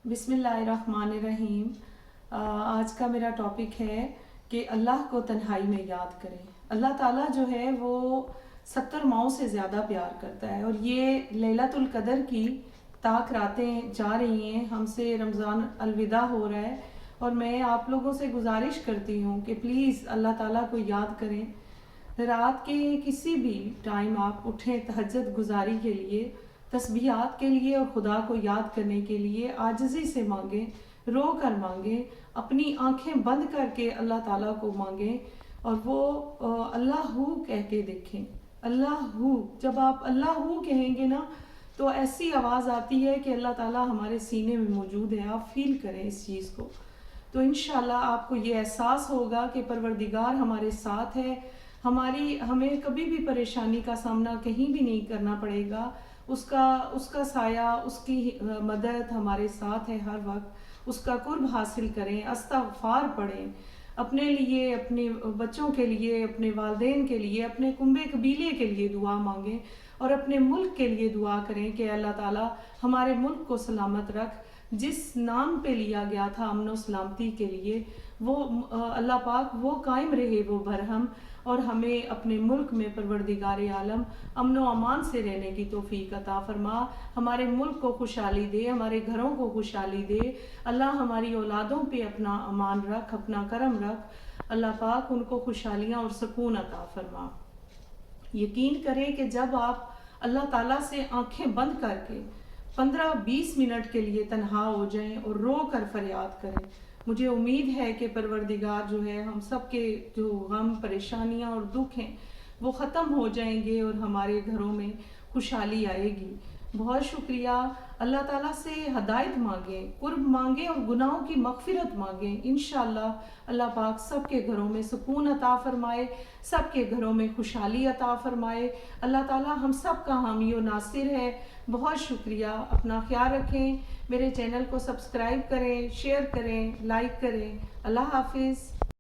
बिस्मिल्लाहिर्रहमानिर्रहीम। आज का मेरा टॉपिक है कि अल्लाह को तन्हाई में याद करें। अल्लाह ताला जो है वो 70 माओं से ज़्यादा प्यार करता है और ये लैलतुल कदर की ताक रातें जा रही हैं, हमसे रमज़ान अलविदा हो रहा है और मैं आप लोगों से गुजारिश करती हूँ कि प्लीज़ अल्लाह ताला को याद करें। रात के किसी भी टाइम आप उठें तहज्जुद गुजारी के लिए, तस्बीहात के लिए और खुदा को याद करने के लिए आजिज़ी से मांगें, रो कर मांगें, अपनी आंखें बंद करके अल्लाह ताला को मांगें और वो अल्लाह हू कह के देखें। अल्लाह हू, जब आप अल्लाह हू कहेंगे ना तो ऐसी आवाज़ आती है कि अल्लाह ताला हमारे सीने में मौजूद है। आप फील करें इस चीज़ को, तो इंशाल्लाह आपको ये एहसास होगा कि परवरदिगार हमारे साथ है। हमें कभी भी परेशानी का सामना कहीं भी नहीं करना पड़ेगा। उसका साया, उसकी मदद हमारे साथ है हर वक्त। उसका कुर्ब हासिल करें, अस्तगफार पढ़ें, अपने लिए, अपने बच्चों के लिए, अपने वालिदैन के लिए, अपने कुंबे कबीले के लिए दुआ मांगें और अपने मुल्क के लिए दुआ करें कि अल्लाह ताला हमारे मुल्क को सलामत रख। जिस नाम पे लिया गया था अमन व सलामती के लिए, वो अल्लाह पाक वो कायम रहे, वो बरहम, और हमें अपने मुल्क में परवरदिगार आलम अमन व अमान से रहने की तौफीक अता फरमा। हमारे मुल्क को खुशहाली दे, हमारे घरों को खुशहाली दे। अल्लाह हमारी औलादों पे अपना अमान रख, अपना करम रख। अल्लाह पाक उनको खुशहालियाँ और सुकून अता फरमा। यकीन करें कि जब आप अल्लाह ताला से आंखें बंद करके 15-20 मिनट के लिए तन्हा हो जाएं और रो कर फरियाद करें, मुझे उम्मीद है कि परवरदिगार जो है हम सब के जो गम, परेशानियां और दुख हैं वो ख़त्म हो जाएंगे और हमारे घरों में खुशहाली आएगी। बहुत शुक्रिया। अल्लाह ताला से हदायत मांगें, कुर्ब मांगें और गुनाहों की मग़फ़िरत मांगें। इंशाअल्लाह अल्लाह पाक सब के घरों में सुकून अता फरमाए, सब के घरों में खुशहाली अता फरमाए। अल्लाह ताला हम सब का हामी और नासिर है। बहुत शुक्रिया। अपना ख्याल रखें, मेरे चैनल को सब्सक्राइब करें, शेयर करें, लाइक करें। अल्लाह हाफिज़।